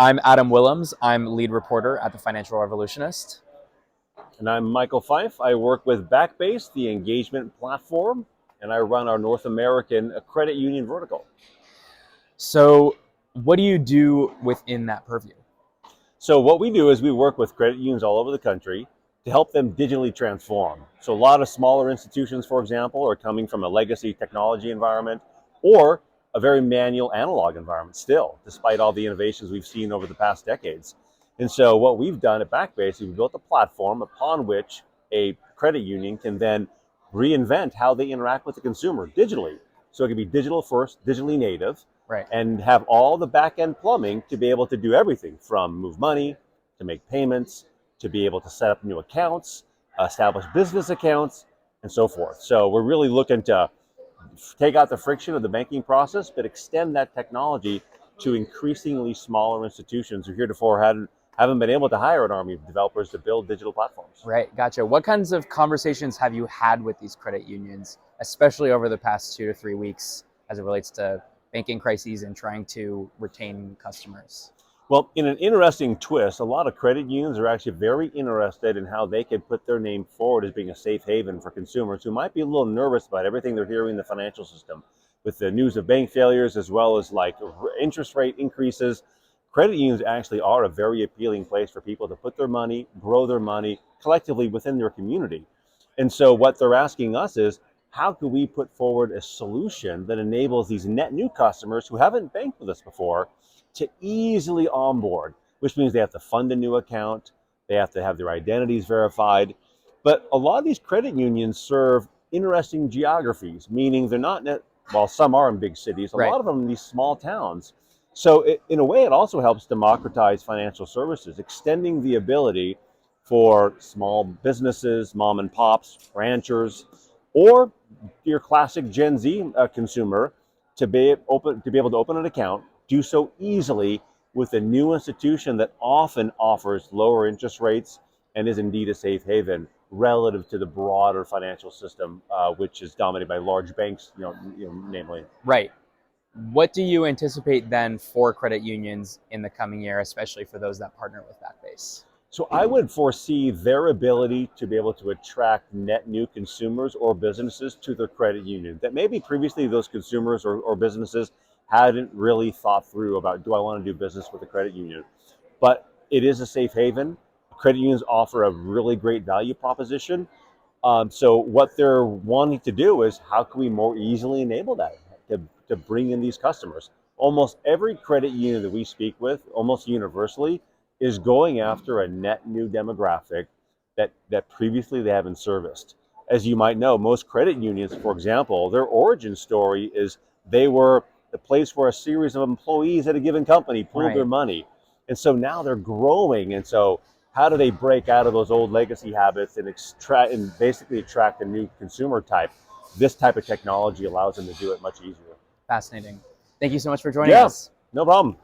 I'm Adam Willems. I'm lead reporter at the Financial Revolutionist. And I'm Michael Fife. I work with Backbase, the engagement platform, and I run our North American credit union vertical. So what do you do within that purview? So what we do is we work with credit unions all over the country to help them digitally transform. So a lot of smaller institutions, for example, are coming from a legacy technology environment or a very manual analog environment still, despite all the innovations we've seen over the past decades. And so what we've done at Backbase is we've built a platform upon which a credit union can then reinvent how they interact with the consumer digitally. So it can be digital first, digitally native, Right. and have all the back-end plumbing to be able to do everything from move money, to make payments, to be able to set up new accounts, establish business accounts, and so forth. So we're really looking to take out the friction of the banking process, but extend that technology to increasingly smaller institutions who heretofore haven't been able to hire an army of developers to build digital platforms. Right. Gotcha. What kinds of conversations have you had with these credit unions, especially over the past 2 to 3 weeks as it relates to banking crises and trying to retain customers? Well, in an interesting twist, a lot of credit unions are actually very interested in how they can put their name forward as being a safe haven for consumers who might be a little nervous about everything they're hearing in the financial system with the news of bank failures as well as like interest rate increases. Credit unions actually are a very appealing place for people to put their money, grow their money collectively within their community. And so what they're asking us is, how can we put forward a solution that enables these net new customers who haven't banked with us before to easily onboard, which means they have to fund a new account, they have to have their identities verified. But a lot of these credit unions serve interesting geographies, meaning they're not, while some are in big cities, a Right. lot of them in these small towns. So in a way, it also helps democratize financial services, extending the ability for small businesses, mom and pops, ranchers, or your classic Gen Z consumer to be able to open an account, do so easily with a new institution that often offers lower interest rates and is indeed a safe haven relative to the broader financial system, which is dominated by large banks, namely. Right. What do you anticipate then for credit unions in the coming year, especially for those that partner with Backbase? So I would foresee their ability to be able to attract net new consumers or businesses to their credit union that maybe previously those consumers or businesses hadn't really thought through about, do I want to do business with a credit union? But it is a safe haven. Credit unions offer a really great value proposition. So what they're wanting to do is, how can we more easily enable that to bring in these customers? Almost every credit union that we speak with, almost universally, is going after a net new demographic that previously they haven't serviced. As you might know, most credit unions, for example, their origin story is they were the place where a series of employees at a given company pooled their Right. money. And so now they're growing. And so how do they break out of those old legacy habits and basically attract a new consumer type? This type of technology allows them to do it much easier. Fascinating. Thank you so much for joining Yeah, us. no problem.